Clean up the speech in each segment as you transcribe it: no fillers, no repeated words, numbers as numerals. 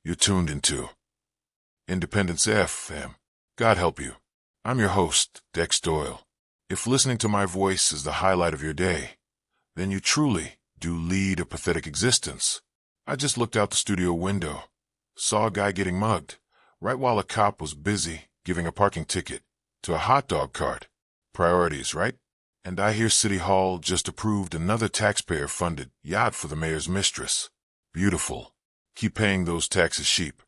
You're tuned into Independence FM. God help you. I'm your host, Dex Doyle. If listening to my voice is the highlight of your day, then you truly do lead a pathetic existence. I just looked out the studio window, saw a guy getting mugged, right while a cop was busy giving a parking ticket to a hot dog cart. Priorities, right? And I hear City Hall just approved another taxpayer-funded yacht for the mayor's mistress. Beautiful. Keep paying those taxes, sheep.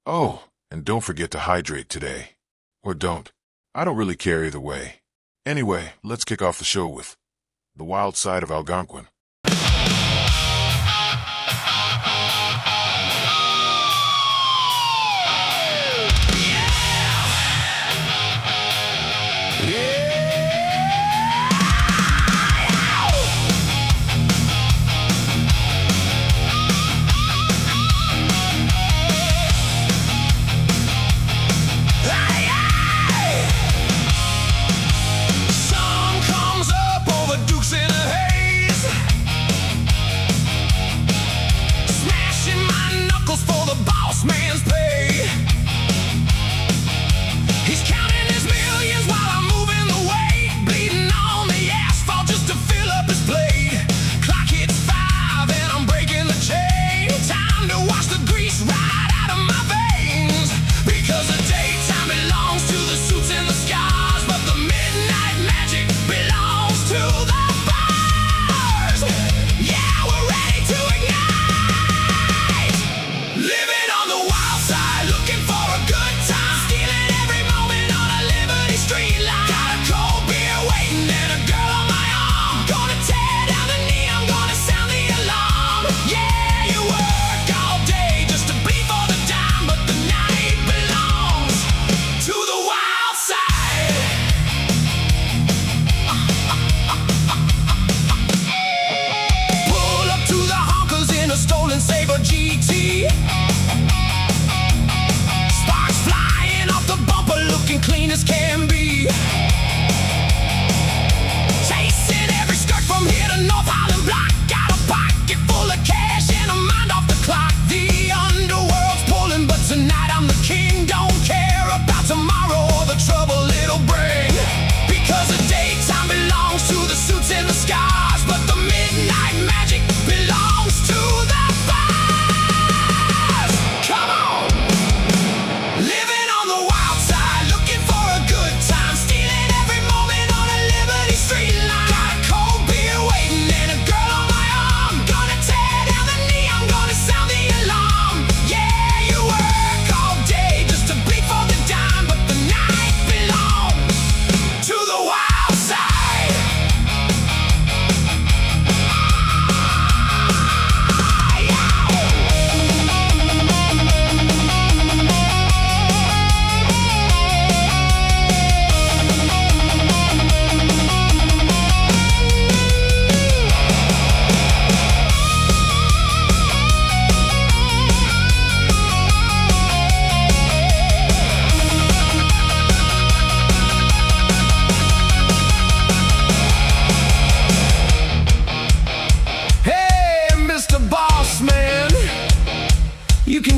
Oh, and don't forget to hydrate today. Or don't. I don't really care either way. Anyway, let's kick off the show with The Wild Side of Algonquin.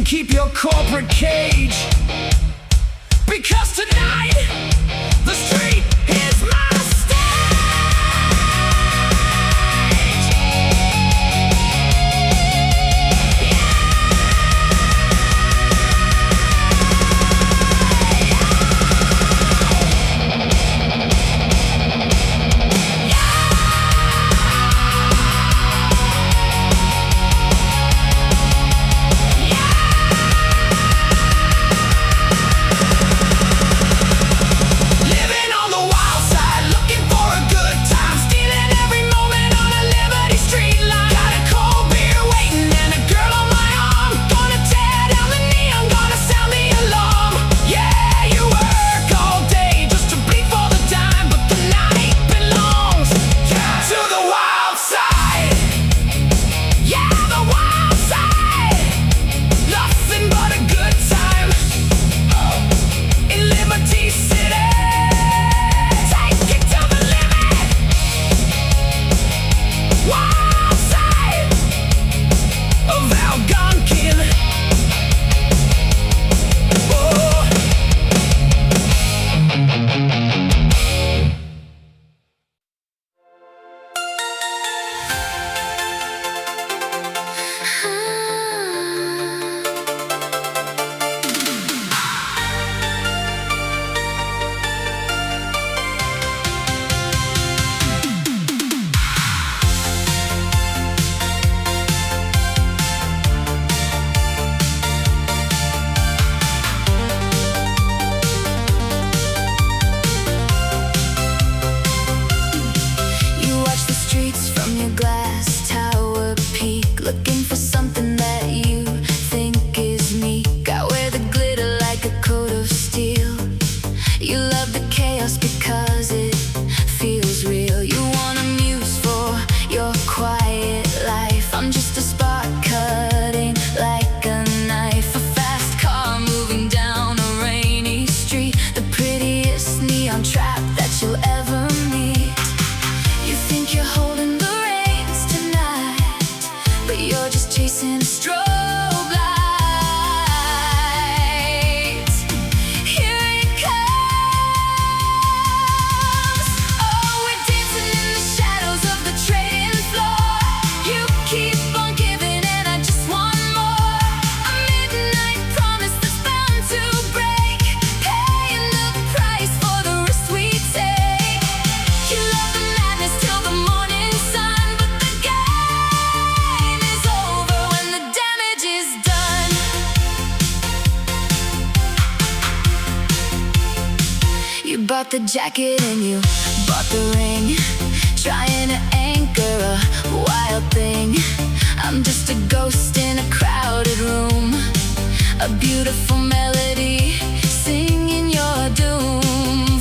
Keep your corporate cage, because tonight the street is my stage. Living on the bought the jacket and you bought the ring, trying to anchor a wild thing. I'm just a ghost in a crowded room, a beautiful melody singing your doom.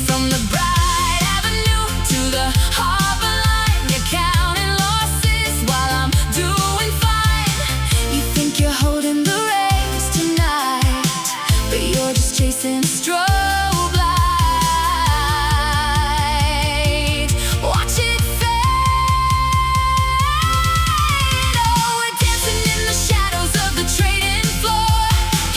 From the Bright Avenue to the Harbor Line, you're counting losses while I'm doing fine. You think you're holding the reins tonight, but you're just chasing a strobe light. Watch it fade. Oh, we're dancing in the shadows of the trading floor.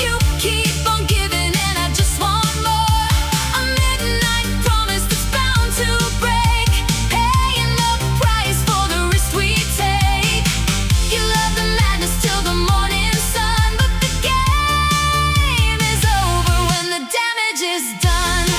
You keep on giving and I just want more. A midnight promise that's bound to break, paying the price for the risk we take. You love the madness till the morning sun, but the game is over when the damage is done.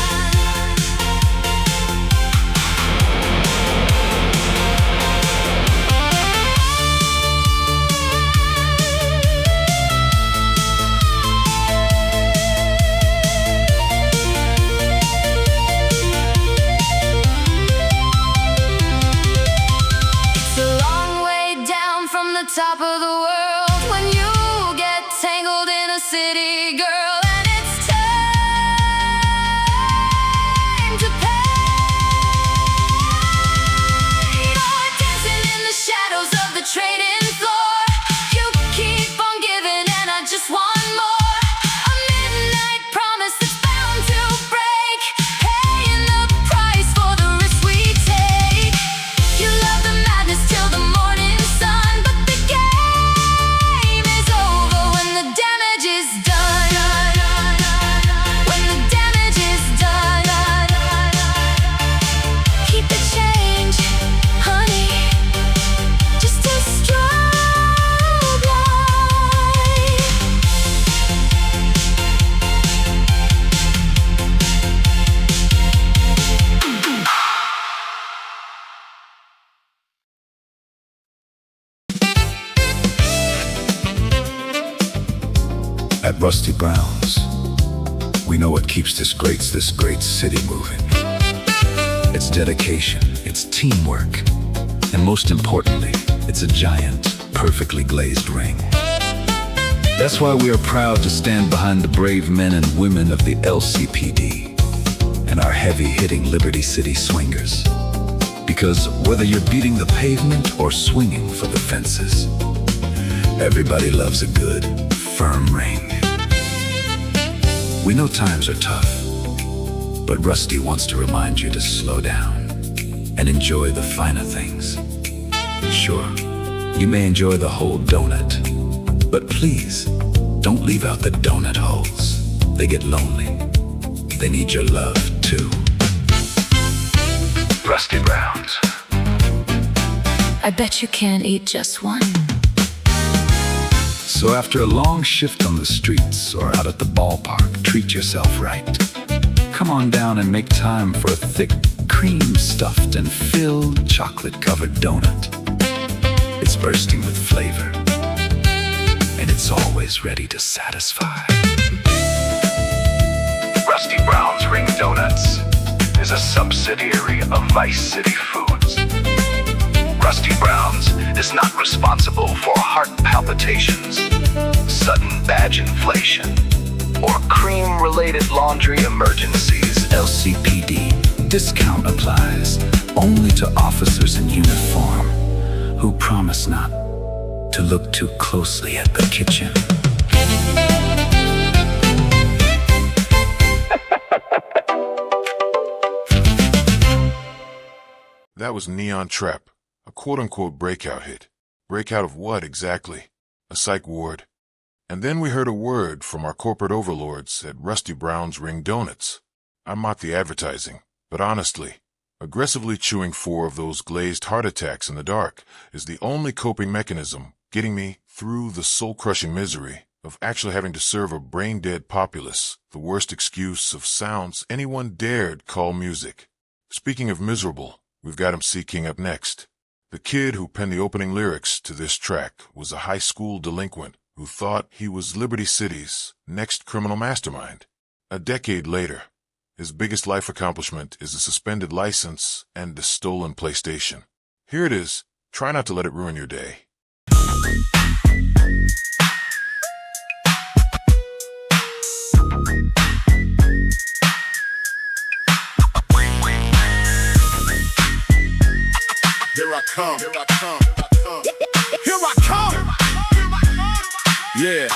It's a long way down from the top of the world when you get tangled in a city, girl, and it's time to pay. Oh, dancing in the shadows of the trading floor. You keep on giving and I just want more. A midnight promise that's bound to break, paying the price for the risk we take. You love the madness till the morning sun, but the game is over when the damage is done. When the damage is done. Keep the change, honey, just a strobe light. At Rusty Brown's, we know what keeps this great city moving. It's dedication, it's teamwork, and most importantly, it's a giant, perfectly glazed ring. That's why we are proud to stand behind the brave men and women of the LCPD and our heavy-hitting Liberty City swingers. Because whether you're beating the pavement or swinging for the fences, everybody loves a good, firm ring. We know times are tough, but Rusty wants to remind you to slow down and enjoy the finer things. Sure, you may enjoy the whole donut, but please, don't leave out the donut holes. They get lonely. They need your love, too. Rusty Brown's. I bet you can't eat just one. So after a long shift on the streets or out at the ballpark, treat yourself right. Come on down and make time for a thick, cream-stuffed and filled chocolate-covered donut. It's bursting with flavor, and it's always ready to satisfy. Rusty Brown's Ring Donuts is a subsidiary of Vice City Foods. Rusty Brown's is not responsible for heart palpitations, sudden badge inflation, or cream-related laundry emergencies. LCPD. Discount applies only to officers in uniform who promise not to look too closely at the kitchen. That was Neon Trap, a quote-unquote breakout hit. Breakout of what exactly? A psych ward? And then we heard a word from our corporate overlords at Rusty Brown's Ring Donuts. I mock the advertising, but honestly, aggressively chewing 4 of those glazed heart attacks in the dark is the only coping mechanism getting me through the soul-crushing misery of actually having to serve a brain-dead populace, the worst excuse of sounds anyone dared call music. Speaking of miserable, we've got MC King up next. The kid who penned the opening lyrics to this track was a high school delinquent who thought he was Liberty City's next criminal mastermind. A decade later, His biggest life accomplishment is a suspended license and a stolen PlayStation. Here it is. Try not to let it ruin your day. Here I come. Here I come. Here I come. Yeah.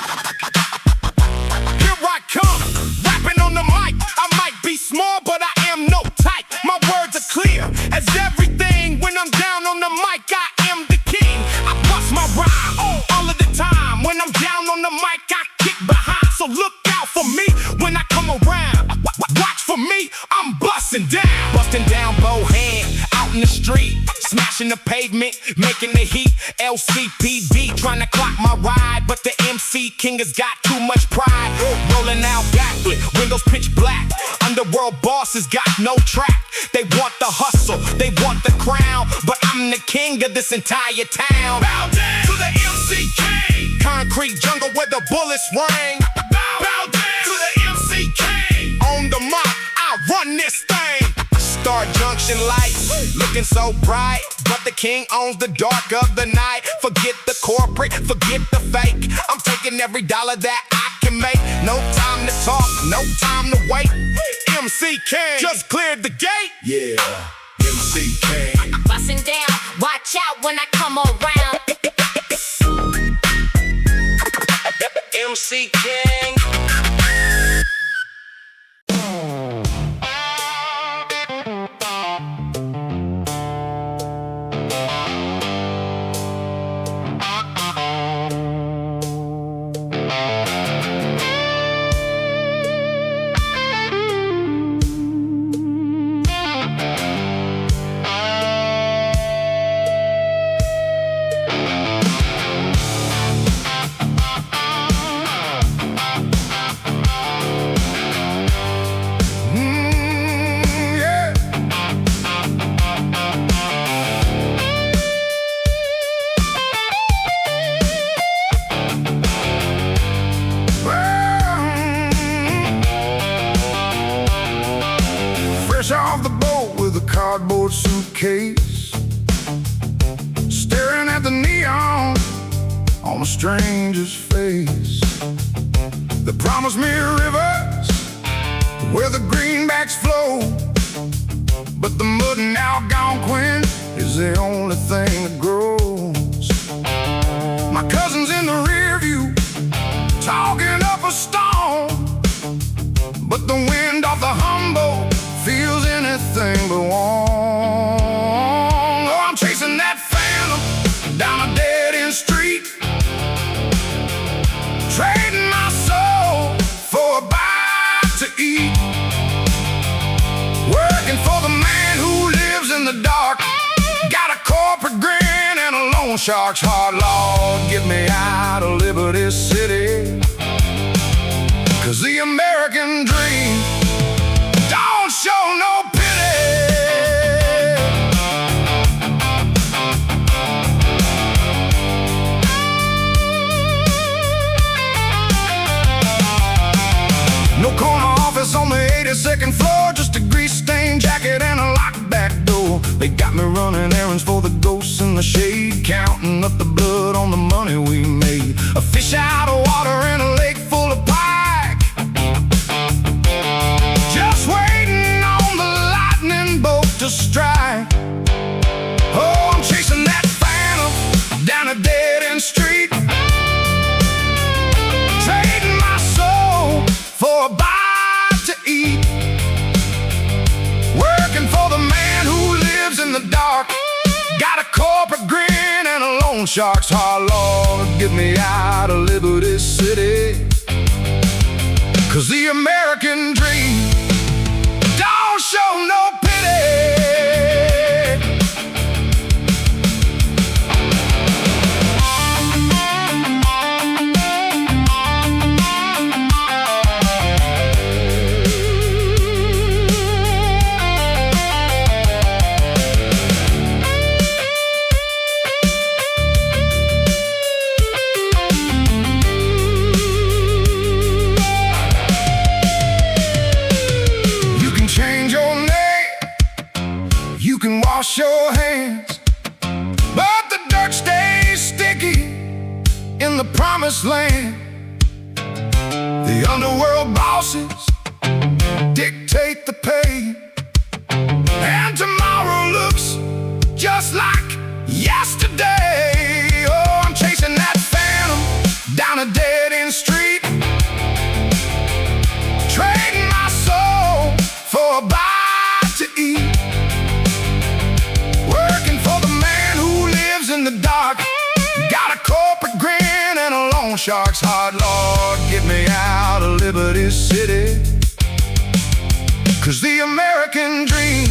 Here I come. Rapping on the mic. I might be small, but I am no type. My words are clear as everything. When I'm down on the mic, I am the king. I bust my rhyme all of the time. When I'm down on the mic, I kick behind. So look out for me when I come around. Watch for me, I'm busting down. Busting down both hands out in the street. Smashing the pavement, making the heat. LCPD trying to clock my ride, but the MC King has got too much pride. Rolling out backlit, windows pitch black. Underworld bosses got no track. They want the hustle, they want the crown, but I'm the king of this entire town. Bow down to the MC King. Concrete jungle where the bullets ring. Bow down to the MC King. On the mic, I run this thing. Star Junction lights, looking so bright, but the king owns the dark of the night. Forget the corporate, forget the fake. I'm taking every dollar that I can make. No time to talk, no time to wait. MC King just cleared the gate. Yeah, MC King. I'm busting down, watch out when I come around. MC King. Off the boat with a cardboard suitcase, staring at the neon on a stranger's face. They promised me rivers where the greenbacks flow, but the mud in Alginquin is the only thing that grows. My cousin's in the rear view, talking up a storm, but the wind off the Humboldt feels anything but warm. Oh, I'm chasing that phantom down a dead-end street, trading my soul for a bite to eat, working for the man who lives in the dark, got a corporate grin and a loan shark's heart. Lord, get me out of Liberty City, 'cause the American dream don't show no pity. No corner office on the 82nd floor, just a grease-stained jacket and a locked back door. They got me running errands for the ghosts in the shade, counting up the blood on the money we made. A fish out of water in a lake full of pike, just waiting on the lightning bolt to strike. Oh, I'm chasing that phantom down a dead-end street, trading my soul for a bite to eat, working for the man who lives in the dark, got a corporate grin and a loan shark's heart. Lord, get me out of Liberty City, 'cause the American dream don't show no pity. in the promised land. The underworld bosses dictate the pay, and tomorrow looks just like yesterday. Oh, I'm chasing that phantom down a dead-end street, trading my soul for a bite to eat, working for the man who lives in the dark, got a corporate grin and a loan shark's heart. Lord, get me out of Liberty City, 'cause the American dream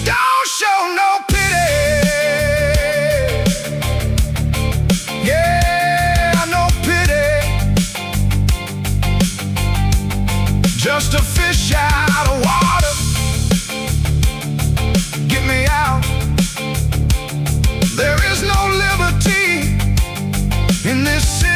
don't show no pity. Yeah, no pity. Just a fish out of water. Get me out. There is no liberty in this city.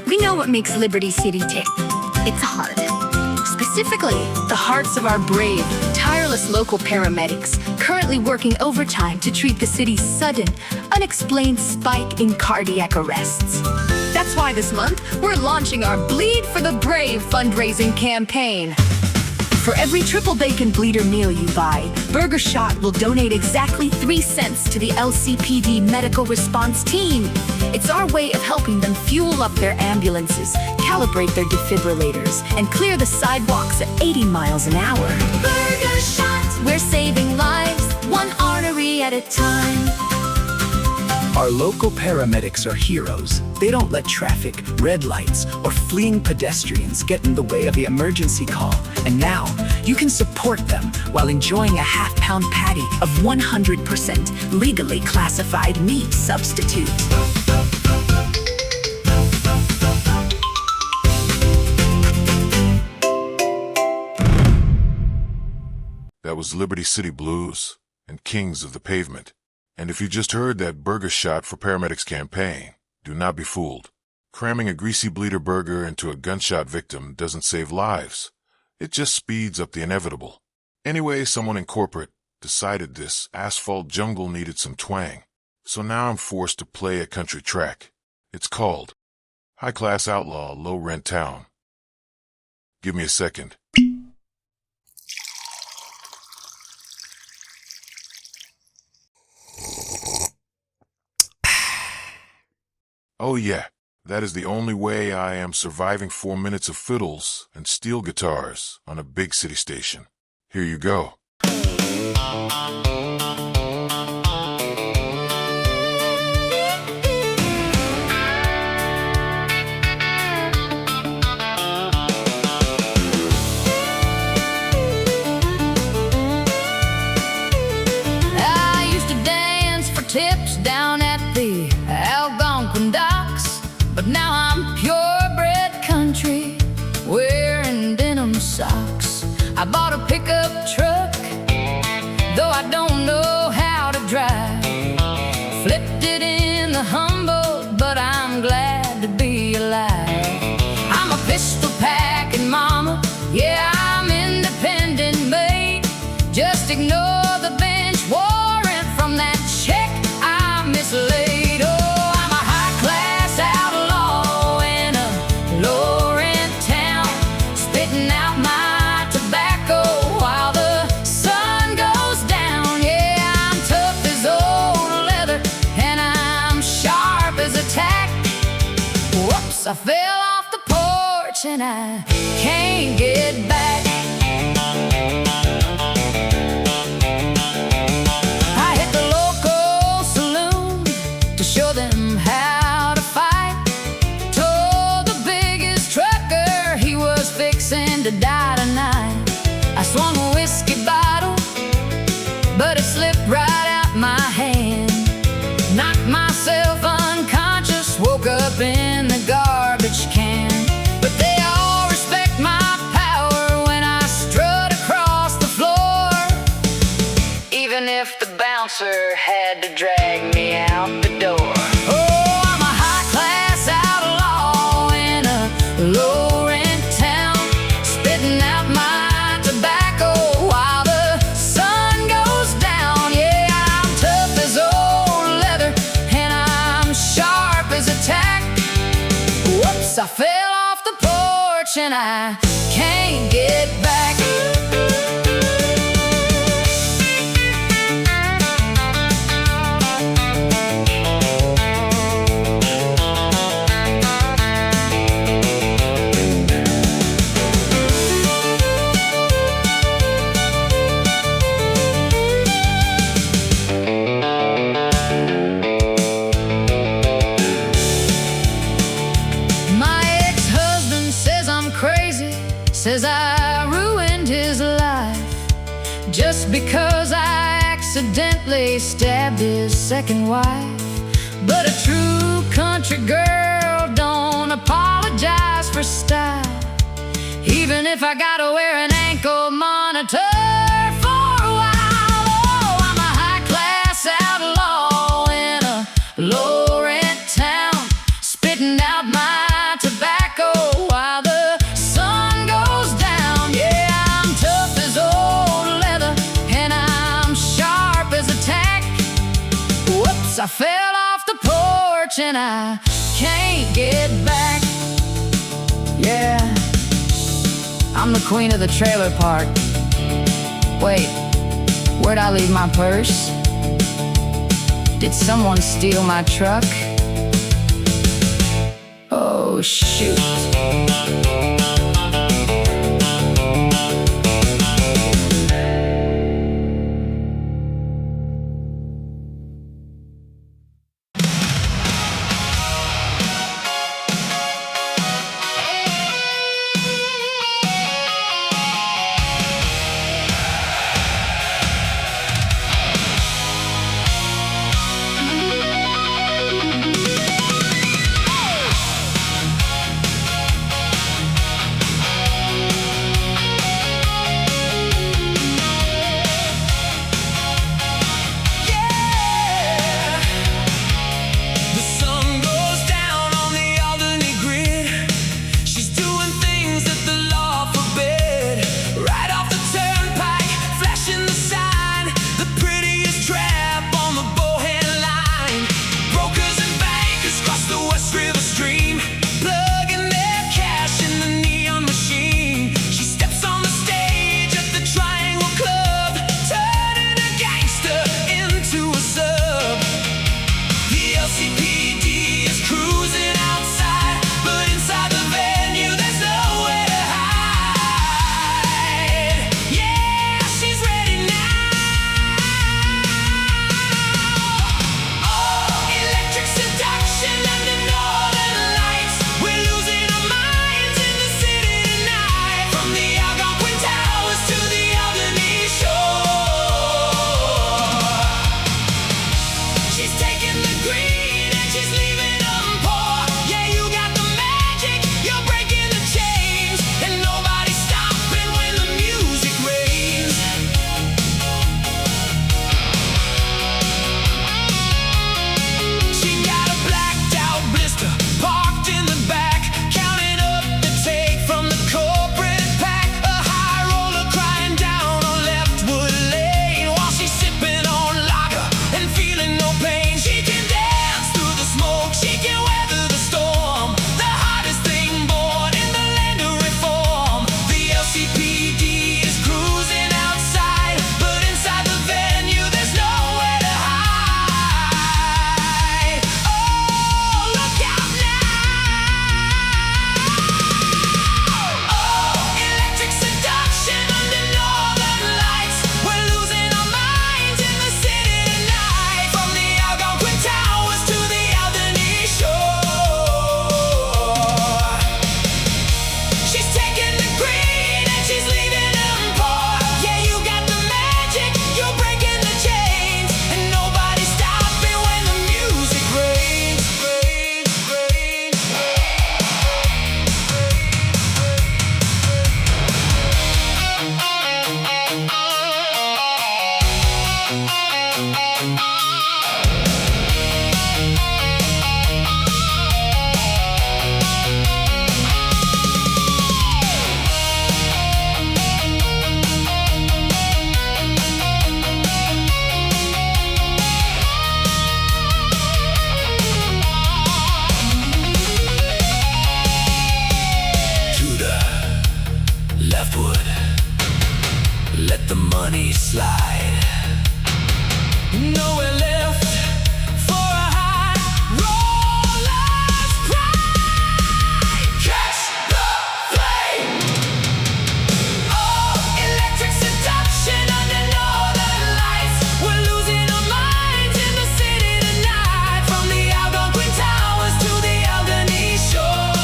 We know what makes Liberty City tick. It's heart. Specifically, the hearts of our brave, tireless local paramedics, currently working overtime to treat the city's sudden, unexplained spike in cardiac arrests. That's why this month, we're launching our Bleed for the Brave fundraising campaign. For every triple bacon bleeder meal you buy, Burger Shot will donate exactly 3 cents to the LCPD medical response team. It's our way of helping them fuel up their ambulances, calibrate their defibrillators, and clear the sidewalks at 80 miles an hour. Burger Shot, We're saving lives, one artery at a time. Our local paramedics are heroes. They don't let traffic, red lights, or fleeing pedestrians get in the way of the emergency call. And now, you can support them while enjoying a half-pound patty of 100% legally classified meat substitute. That was Liberty City Blues and Kings of the Pavement. And if you just heard that burger shot for paramedics campaign, do not be fooled. Cramming a greasy bleeder burger into a gunshot victim doesn't save lives. It just speeds up the inevitable. Anyway, someone in corporate decided this asphalt jungle needed some twang. So now I'm forced to play a country track. It's called High Class Outlaw, Low Rent Town. Give me a second. Oh yeah, that is the only way I am surviving 4 minutes of fiddles and steel guitars on a big city station. Here you go. I used to dance for tips down at the Alginquin docks, but now I'm purebred country, wearing denim socks. I bought a pickup truck, though I don't know how to drive. Flipped it in the Humboldt, but I'm glad to be alive. I'm a pistol packing mama, yeah, I'm independent made. Just ignore the bench warrant from that check I mislaid. Oh, I'm a high-class outlaw in a low-rent town, spitting out my tobacco while the sun goes down. Yeah, I'm tough as old leather and I'm sharp as a tack. Whoops, I fell off the porch and I can't get back. I hit the local saloon to show them how to fight. Told the biggest trucker he was fixing to die tonight. I swung a whiskey bottle, but it slipped right out my hand. Knocked myself unconscious, woke up in the garbage can. But they all respect my power when I strut across the floor, even if the bouncer had to drag me out the door. Oh, I'm a high-class outlaw in a low-rent town, spitting out my tobacco while the sun goes down. Yeah, I'm tough as old leather and I'm sharp as a tack. Whoops, I fell off the porch and I can't get back. My ex-husband says I'm crazy, says I ruined his life just because I accidentally stabbed his second wife. But a true country girl don't apologize for style, even if I gotta wear an ankle monitor for a while. Oh, I'm a high-class outlaw in a low-rent town, spitting out my tobacco while the sun goes down. Yeah, I'm tough as old leather and I'm sharp as a tack. Whoops, I fell off the porch and I can't get back. Yeah, I'm the queen of the trailer park. Wait, where'd I leave my purse? Did someone steal my truck? Oh, shoot. Let the money slide. Nowhere left for a high roller's pride. Catch the flame. Oh, electric seduction under northern lights. We're losing our minds in the city tonight. From the Alginquin towers to the Alginquin shore.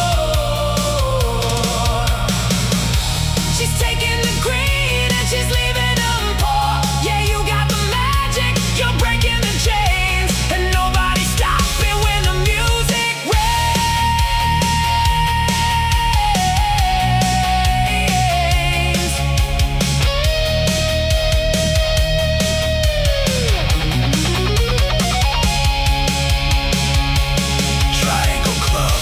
She's taking the green and she's leaving them poor. Yeah, you got the magic, you're breaking the chains, and nobody's stopping when the music rains. Triangle Club.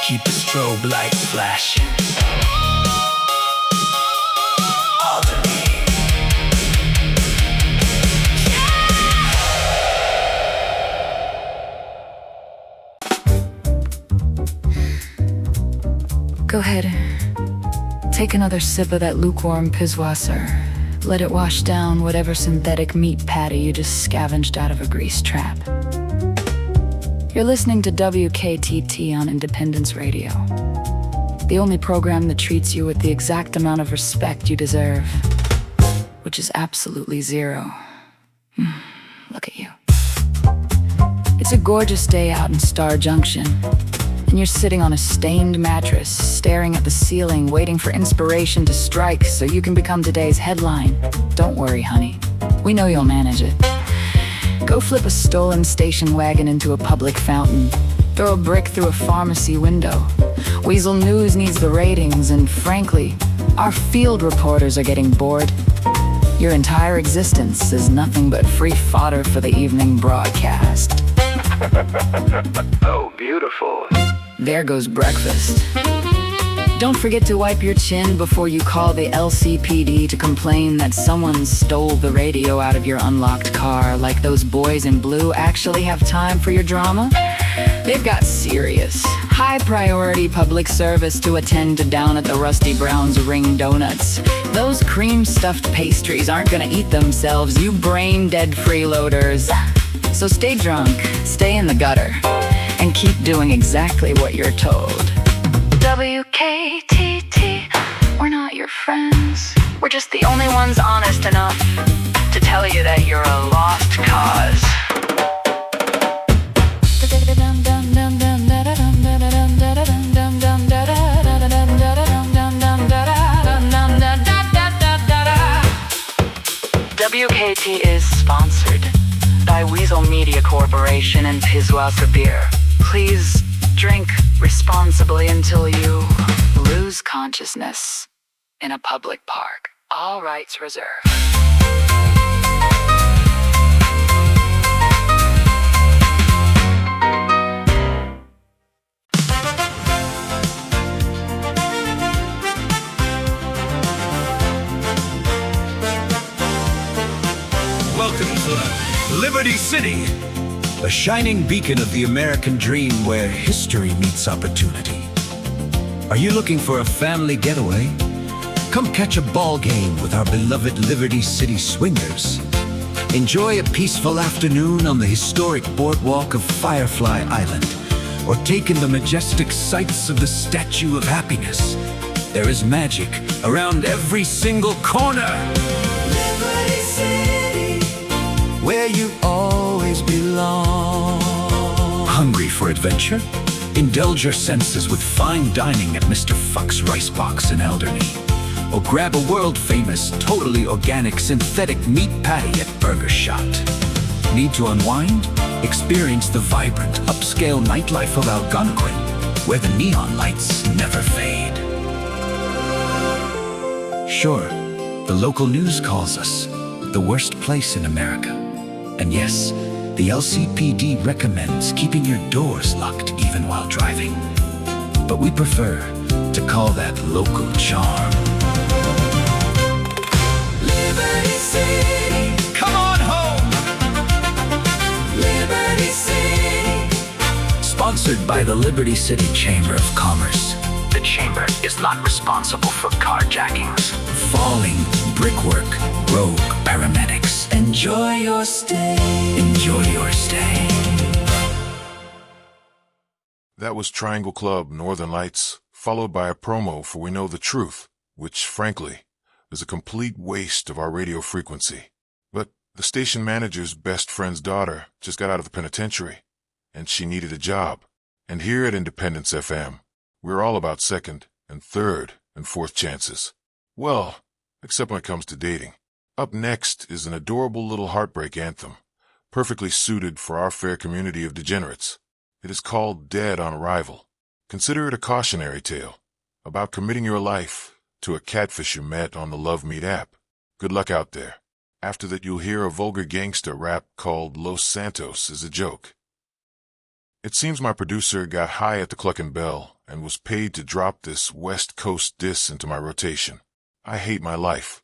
Keep the strobe lights flashing. Go ahead. Take another sip of that lukewarm Pisswasser. Let it wash down whatever synthetic meat patty you just scavenged out of a grease trap. You're listening to WKTT on Independence Radio, the only program that treats you with the exact amount of respect you deserve, which is absolutely zero. Look at you. It's a gorgeous day out in Star Junction, and you're sitting on a stained mattress, staring at the ceiling, waiting for inspiration to strike so you can become today's headline. Don't worry, honey. We know you'll manage it. Go flip a stolen station wagon into a public fountain. Throw a brick through a pharmacy window. Weasel News needs the ratings, and frankly, our field reporters are getting bored. Your entire existence is nothing but free fodder for the evening broadcast. Oh, beautiful. There goes breakfast. Don't forget to wipe your chin before you call the LCPD to complain that someone stole the radio out of your unlocked car, like those boys in blue actually have time for your drama. They've got serious, high-priority public service to attend to down at the Rusty Brown's Ring Donuts. Those cream-stuffed pastries aren't gonna eat themselves, you brain-dead freeloaders. So stay drunk, stay in the gutter, and keep doing exactly what you're told. WKTT, we're not your friends. We're just the only ones honest enough to tell you that you're a lost cause. WKT is sponsored by Weasel Media Corporation and Pisswasser Beer. Please drink responsibly until you lose consciousness in a public park. All rights reserved. Welcome to Liberty City, a shining beacon of the American dream where history meets opportunity. Are you looking for a family getaway? Come catch a ball game with our beloved Liberty City swingers. Enjoy a peaceful afternoon on the historic boardwalk of Firefly Island, or take in the majestic sights of the Statue of Happiness. There is magic around every single corner. Liberty City, where you always belong. Hungry for adventure? Indulge your senses with fine dining at Mr. Fuck's Rice Box in Alderney. Or grab a world-famous, totally organic synthetic meat patty at Burger Shot. Need to unwind? Experience the vibrant, upscale nightlife of Algonquin, where the neon lights never fade. Sure, The local news calls us the worst place in America. And yes, the LCPD recommends keeping your doors locked even while driving. But we prefer to call that local charm. Liberty City, Come on home! Liberty City. Sponsored by the Liberty City Chamber of Commerce. The Chamber is not responsible for carjackings, falling, brickwork, rogue paramedics. Enjoy your stay. Enjoy your stay. That was Triangle Club, Northern Lights, followed by a promo for We Know the Truth, which, frankly, is a complete waste of our radio frequency. But the station manager's best friend's daughter just got out of the penitentiary, and she needed a job. And here at Independence FM, we're all about second and third and fourth chances. Well, except when it comes to dating. Up next is an adorable little heartbreak anthem, perfectly suited for our fair community of degenerates. It is called Dead on Arrival. Consider it a cautionary tale about committing your life to a catfish you met on the Love Meet app. Good luck out there. After that, you'll hear a vulgar gangster rap called Los Santos as a joke. It seems my producer got high at the Cluckin' Bell and was paid to drop this West Coast diss into my rotation. I hate my life.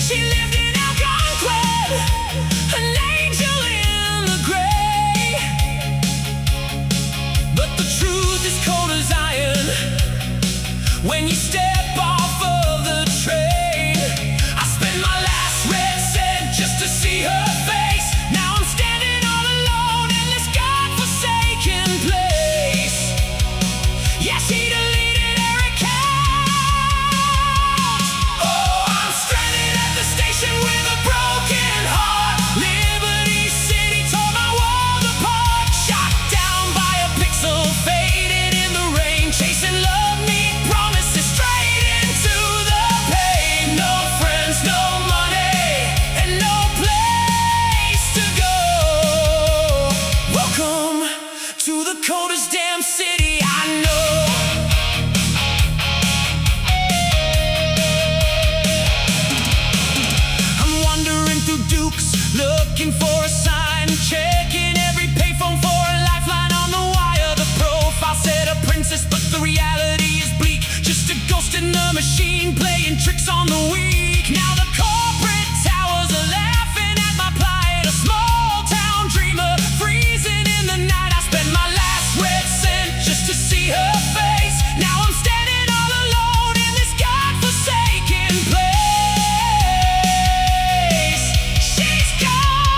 She lived in Alginquin, an angel in the gray. But the truth is cold as iron when you step off of the train. I spent my last red cent just to see her face. Now I'm standing all alone in this godforsaken place. Yeah, she deleted her account. Oh, I'm stranded at the station with a broken heart. Liberty City tore my world apart. Shot down by a pixel, faded in the rain. Chasing love, meet promises straight into the pain. No friends, no money, and no place to go. Welcome to the coldest damn city I know. I'm wandering through Dukes, looking for a sign, checking every payphone for a lifeline on the wire. The profile said a princess, but the reality is bleak. Just a ghost in the machine, playing tricks on the weak. Now the corporate towers are laughing at my plight. A small town dreamer, freezing in the night. I spent my last red cent just to see her face. Now I'm standing all alone in this godforsaken place. She's gone.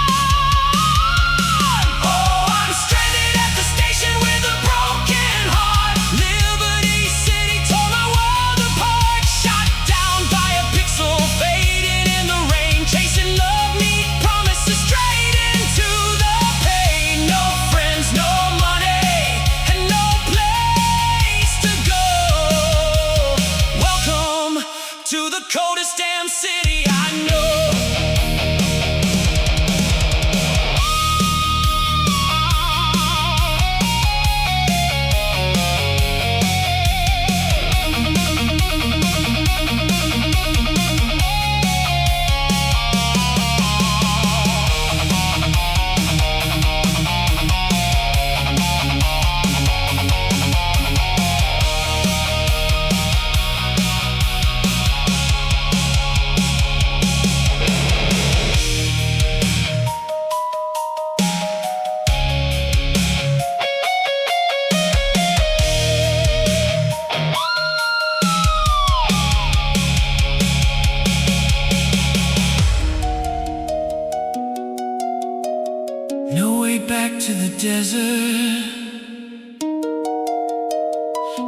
Oh, I'm stranded at the station with a broken heart. Liberty City tore my world apart. Shot down by a pixel, back to the desert.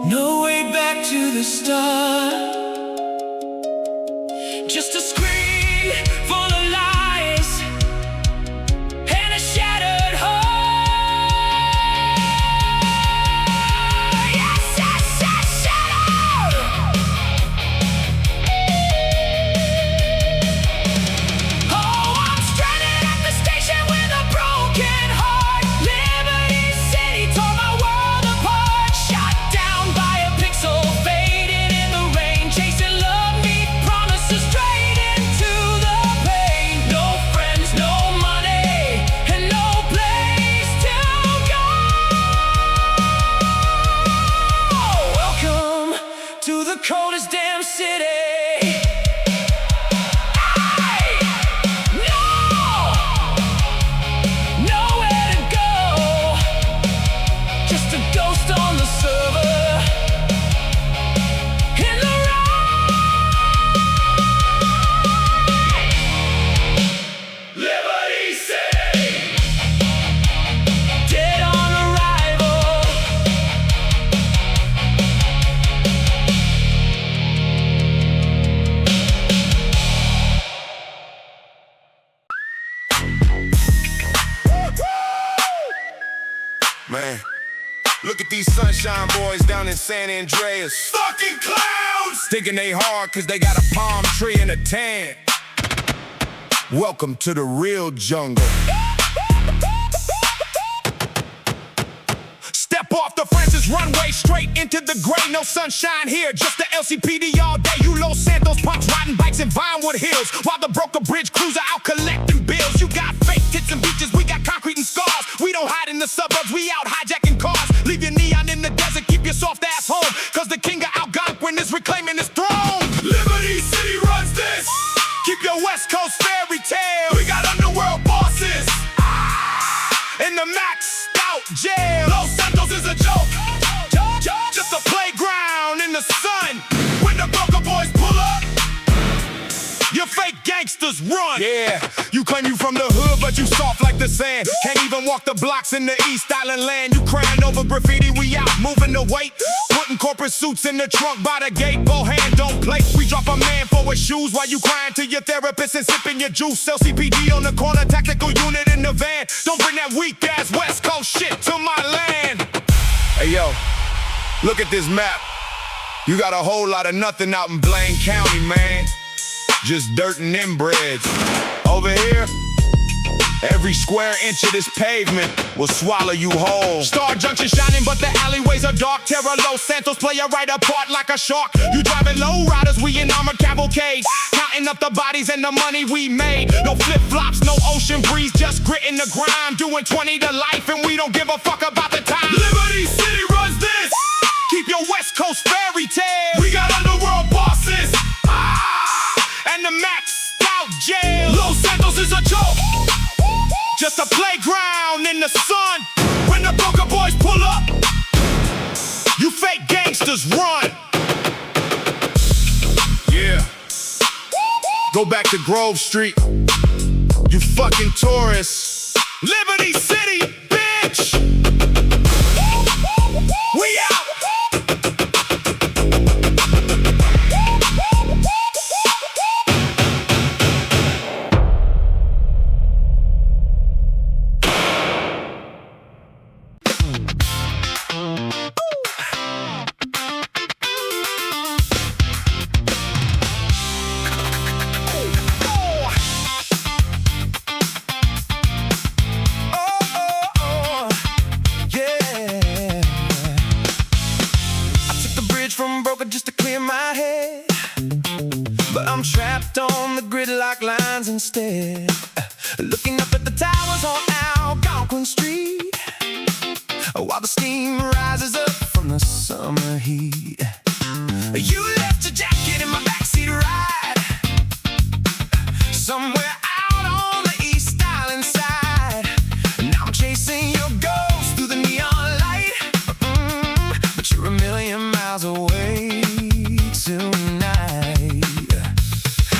No way back to the start. Just a screen full of lies and a shattered heart. Yes, yes, yes, shattered. Oh, I'm stranded at the station with a broken heart. Liberty City tore my world apart. Shot down by a pixel, faded in the rain. Chasing love, meet promises straight into the pain. No friends, no money, and no place to go. Welcome to the coldest damn city. Hey! No! Nowhere to go. Just a ghost on the server. In the Liberty City. Dead on arrival. Man, look at these sunshine boys down in San Andreas. Fucking clowns! Thinking they hard cause they got a palm tree and a tan. Welcome to the real jungle. Step off the Francis runway straight into the gray. No sunshine here, just the LCPD all day. You Los Santos punks riding bikes in Vinewood Hills, while the broker bridge cruiser out collecting bills. You got fake tits and beaches, we got concrete and scars. We don't hide in the suburbs, we out hijacking cars. Leave your neon in the desert, keep your soft ass home, cause the king of Alginquin is reclaiming his throne. Liberty City runs this. Keep your West Coast fairy tale. We got underworld bosses in the maxed out jail. Los Santos is a joke, just a playground in the sun. When the broker boys pull up, your fake gangsters run. Yeah, you claim you from the hood, but you soft like the sand. Can't even walk the blocks in the East Island land. You crying over graffiti, we out moving the weight. Putting corporate suits in the trunk by the gate. Bohan don't play. We drop a man for his shoes while you crying to your therapist and sipping your juice. LCPD on the corner, tactical unit in the van. Don't bring that weak ass West Coast shit to my land. Hey yo, look at this map. You got a whole lot of nothing out in Blaine County, man. Just dirt and inbreds. Over here, every square inch of this pavement will swallow you whole. Star Junction shining, but the alleyways are dark. Terra Los Santos play a right apart like a shark. You driving low riders, we in armored cavalcade. Counting up the bodies and the money we made. No flip-flops, no ocean breeze, just grit in the grind. Doing 20 to life and we don't give a fuck about the time. Liberty City runs this. Keep your West Coast fairy tale. We got underworld bosses and the maxed out jail. Los Santos is a joke, just a playground in the sun. When the broker boys pull up, you fake gangsters run. Yeah, go back to Grove Street, you fucking tourists. Liberty City, bitch. We out. Just to clear my head, but I'm trapped on the gridlock lines instead. Looking up at the towers on Alginquin Street, while the steam rises up from the summer heat. You left your jacket in my backseat ride, somewhere out on the East Island side. Now I'm chasing your ghost through the neon light, but you're a million miles away tonight.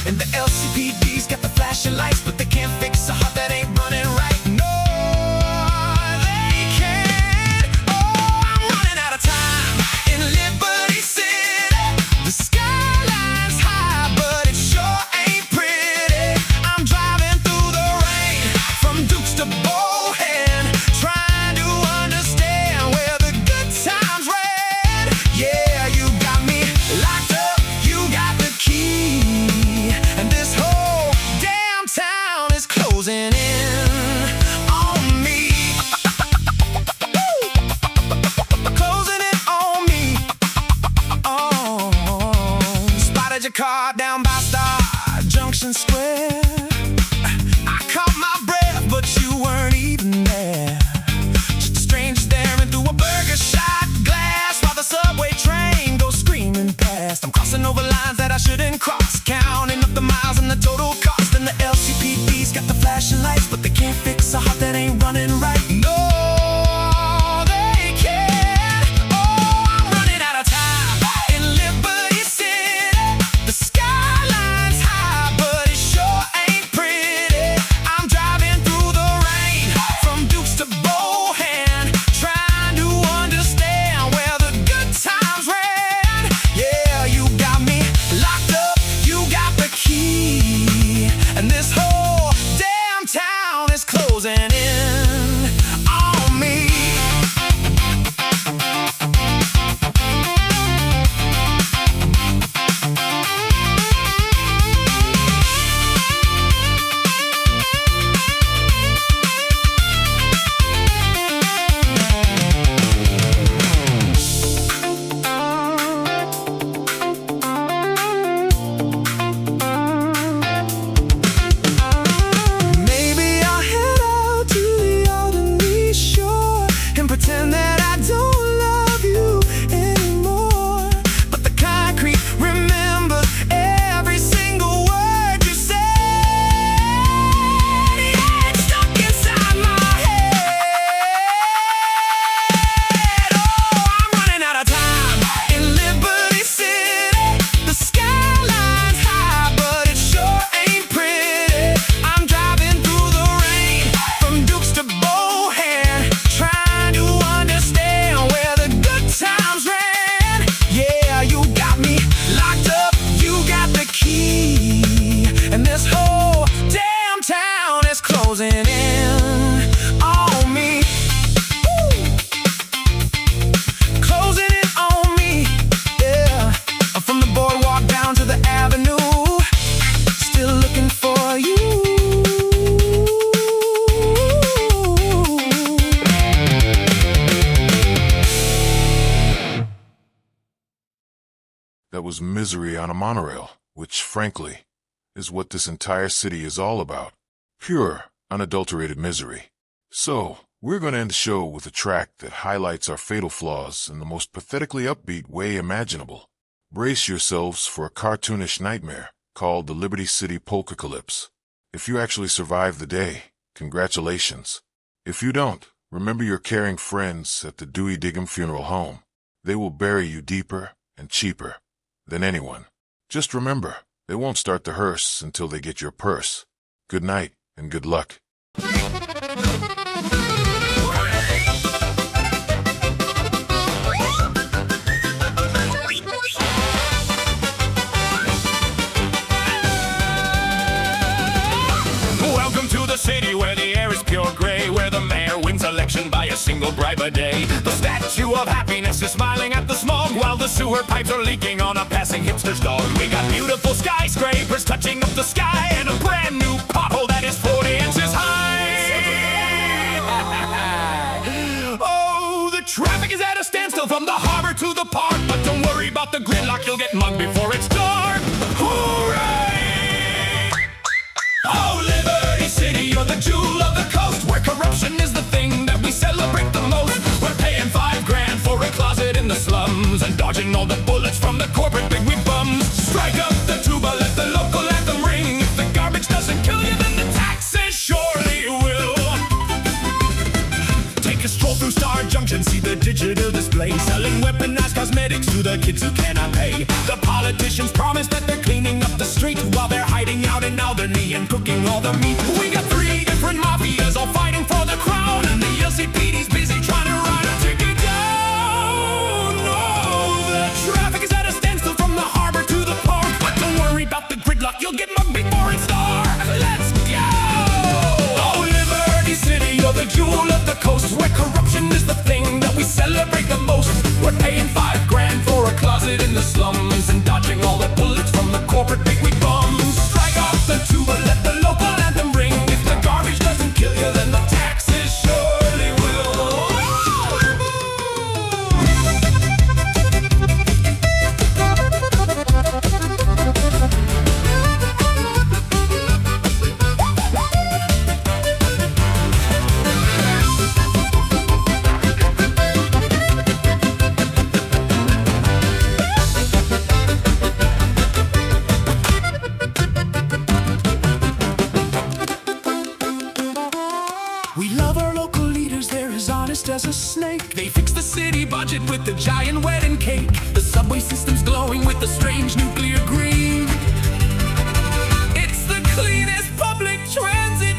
And the LCPD's got the flashing lights, but they can't was misery on a monorail, which, frankly, is what this entire city is all about. Pure, unadulterated misery. So, we're going to end the show with a track that highlights our fatal flaws in the most pathetically upbeat way imaginable. Brace yourselves for a cartoonish nightmare called the Liberty City Polka-Calypse. If you actually survive the day, congratulations. If you don't, remember your caring friends at the Dewey Diggum Funeral Home. They will bury you deeper and cheaper than anyone. Just remember, they won't start the hearse until they get your purse. Good night and good luck. Welcome to the city where the air is pure gray, where the mayor wins election by a single bribe a day. The Statue of Happiness is smiling at the smog, while the sewer pipes are leaking on a passing hipster's dog. We got beautiful skyscrapers touching up the sky, and a brand new pothole that is 40 inches high. Oh, the traffic is at a standstill from the harbor to the park, but don't worry about the gridlock, you'll get mugged before it's dark. Hooray! Oh, Liberty City, you're the jewel of the coast, where corruption is the thing that we celebrate the most. We're paying $5,000 for a closet in the slums, and dodging all the bullets from the corporate bigwig bums. Strike up the tuba, let the local anthem ring. If the garbage doesn't kill you, then the taxes surely will. Take a stroll through Star Junction, see the digital display, selling weaponized cosmetics to the kids who cannot pay. The politicians promise that they're cleaning up the street, while they're hiding out in Alderney and cooking all the meat. We got 3 different mafias all fighting for the crown, and the LCPD's busy trying to ride a ticket down. Oh, the traffic is at a standstill from the harbor to the park, but don't worry about the gridlock, you'll get mugged before it's dark. Let's go! Oh, Liberty City, you're the jewel of the coast, where corruption is the thing that we celebrate the most. We're paying $5,000 for a closet in the slums, and dodging all the bullets from the corporate bigwig bums. Strike off the tuba, let the local anthem ring. If the garbage doesn't kill you, then the taxes surely will. We love our local leaders, they're as honest as a snake. They fix the city budget with the giant wedding cake. The subway system's glowing with the strange nuclear green. It's the cleanest public transit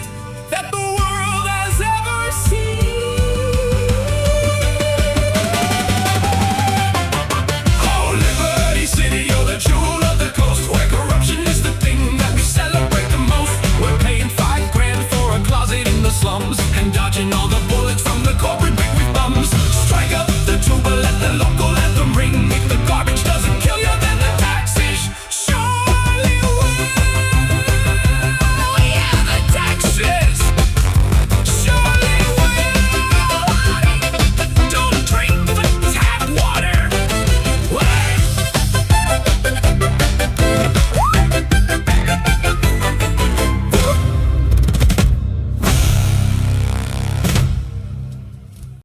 that the world has ever seen. Oh, Liberty City, you're the jewel of the coast, where corruption is the thing that we celebrate the most. We're paying $5,000 for a closet in the slums, and dodging all